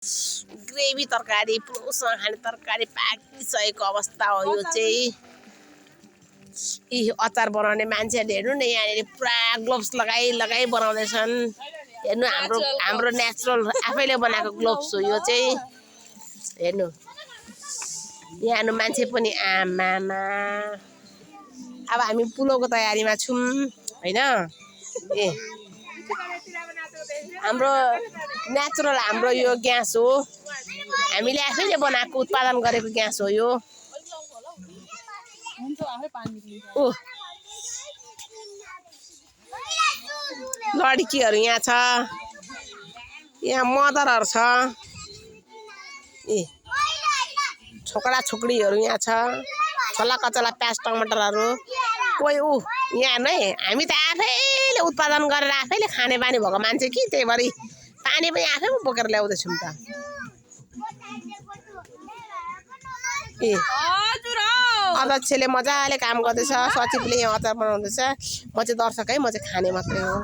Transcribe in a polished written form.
Gravy तरकारी पुरोसँग खाने तरकारी पाकिसकेको अवस्था हो यो चाहिँ। यी अचार बनाउने मान्छेहरूले हेर्नु न यहाँनिर पुरा ग्लोभ्स लगाई बनाउँदैछन्। हेर्नु हाम्रो नेचुरल आफैले बनाएको ग्लोभ्स हो यो चाहिँ। हेर्नु यहाँ मान्छे पनि आमामा। अब हामी पुलावको तयारीमा छौँ हैन। ए हाम्रो नेचुरल हाम्रो यो ग्यास हो। हामीले आफैले बनाएको उत्पादन गरेको ग्यास हो यो। लड्कीहरू यहाँ छ, यहाँ मदरहरू छ, ए छोकडा छोकडीहरू यहाँ छ, छोला कचला प्याज टमाटरहरू कोही यहाँ नै। हामी त आफैले उत्पादन गरेर आफैले खाने बानी भएको मान्छे कि त्यही भएर पानी पनि आफैमा बोकेर ल्याउँदैछौँ त। ए अध्यक्षले मजाले काम गर्दैछ, सचिवले यहाँ अचार बनाउँदैछ। म चाहिँ दर्शक है, म चाहिँ खाने मात्रै हो।